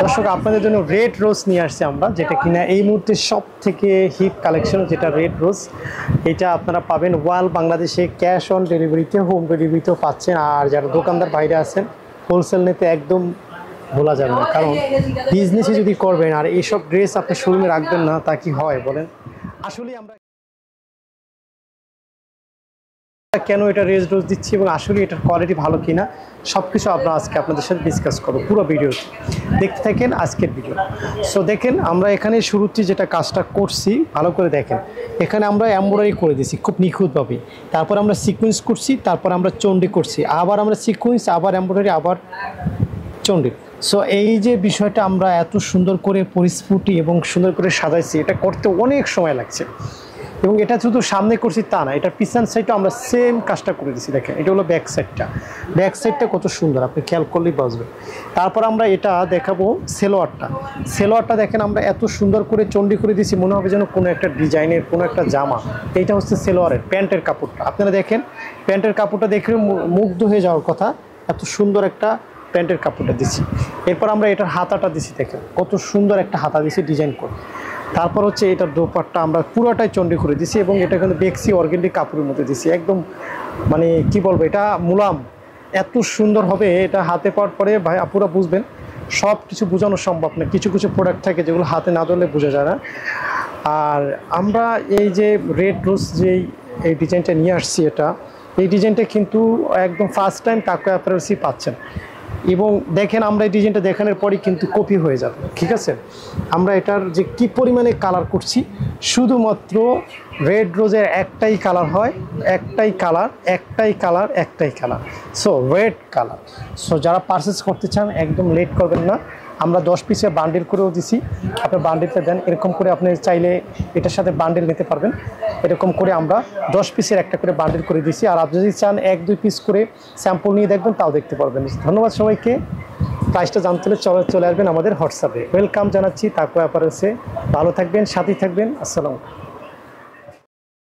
দর্শক আপনাদের জন্য রেড রোজ নিয়ে আসছি আমরা, যেটা কিনা এই মুহূর্তে সব থেকে হিট কালেকশন, যেটা রেড রোজ। এটা আপনারা পাবেন ওয়াল বাংলাদেশে ক্যাশ অন ডেলিভারিতে, হোম ডেলিভারিতেও পাচ্ছেন। আর যারা দোকানদার বাইরে আছেন, হোলসেল নিতে একদম ভোলা যাবে না, কারণ বিজনেসে যদি করবেন আর এইসব ড্রেস আপনি শোরুমে রাখবেন না, তা কি হয় বলেন? আসলে আমরা কেন এটা রেড রোজ দিচ্ছি এবং আসলে এটার কোয়ালিটি ভালো কিনা সব কিছু আমরা আজকে আপনাদের সাথে ডিসকাস করবো পুরো ভিডিওতে। দেখতে থাকেন আজকের ভিডিও। সো দেখেন, আমরা এখানে শুরুতে যেটা কাজটা করছি ভালো করে দেখেন। এখানে আমরা এমব্রয়ডারি করে দিয়েছি খুব নিখুঁতভাবে, তারপর আমরা সিকোয়েন্স করছি, তারপর আমরা চন্ডি করছি, আবার আমরা সিকোয়েন্স, আবার এমব্রয়ডারি, আবার চন্ডি। সো এই যে বিষয়টা আমরা এত সুন্দর করে পরিস্ফুটি এবং সুন্দর করে সাজাইছি, এটা করতে অনেক সময় লাগছে। এবং এটা শুধু সামনে করছি তা না, এটার পিছন সাইডটা আমরা সেম কাজটা করে দিচ্ছি। দেখেন, এটা হলো ব্যাক সাইডটা। ব্যাক সাইডটা কত সুন্দর, আপনি খেয়াল করলেই বুঝবেন। তারপর আমরা এটা দেখাবো সেলোয়ারটা। সেলোয়ারটা দেখেন, আমরা এত সুন্দর করে চন্ডি করে দিয়েছি, মনে হবে যেন কোনো একটা ডিজাইনের কোনো একটা জামা। এইটা হচ্ছে সেলোয়ারের প্যান্টের কাপড়টা। আপনারা দেখেন, প্যান্টের কাপড়টা দেখে মুগ্ধ হয়ে যাওয়ার কথা, এত সুন্দর একটা প্যান্টের কাপড়টা দিচ্ছি। এরপর আমরা এটার হাতাটা দিচ্ছি, দেখেন কত সুন্দর একটা হাতা দিচ্ছি ডিজাইন করে। তারপর হচ্ছে এটার দোপাট্টা আমরা পুরোটাই চন্ডি করে দিছি এবং এটা কিন্তু বেক্সি অর্গেন্ডিক কাপড়ের মধ্যে দিছি, একদম মানে কি বলবো, এটা মুলাম এত সুন্দর হবে। এটা হাতে পাওয়ার পরে ভাই আপুরা বুঝবেন, সব কিছু বোঝানো সম্ভব না। কিছু কিছু প্রোডাক্ট থাকে যেগুলো হাতে না ধরলে বোঝা যায় না। আর আমরা এই যে রেড রোজ যেই এই ডিজাইনটা নিয়ে আসছি, এই ডিজাইনটা কিন্তু একদম ফার্স্ট টাইম তাকওয়া অ্যাপারেলসই পাচ্ছেন। এবং দেখেন, আমরা এই ডিজাইনটা দেখানোর পরই কিন্তু কপি হয়ে যাবে, ঠিক আছে? আমরা এটার যে কি পরিমাণে কালার করছি, শুধুমাত্র রেড রোজের একটাই কালার হয়, একটাই কালার, একটাই কালার, একটাই colour, so red colour. So যারা পারচেস করতে চান একদম লেট করবেন না। আমরা 10 পিসের বান্ডেল করেও দিছি, আপনার বান্ডেলটা দেন, এরকম করে আপনি চাইলে এটার সাথে বান্ডেল নিতে পারবেন। এরকম করে আমরা 10 পিসের একটা করে বান্ডেল করে দিছি। আর আপনি যদি চান 1-2 পিস করে স্যাম্পল নিয়ে দেখবেন, তাও দেখতে পারবেন। ধন্যবাদ সবাইকে। প্রাইসটা জানতে হলে চলে আসবেন আমাদের হোয়াটসঅ্যাপে। ওয়েলকাম জানাচ্ছি তাকওয়া অ্যাপারেলসে। ভালো থাকবেন, সাথেই থাকবেন। আসসালামু আলাইকুম।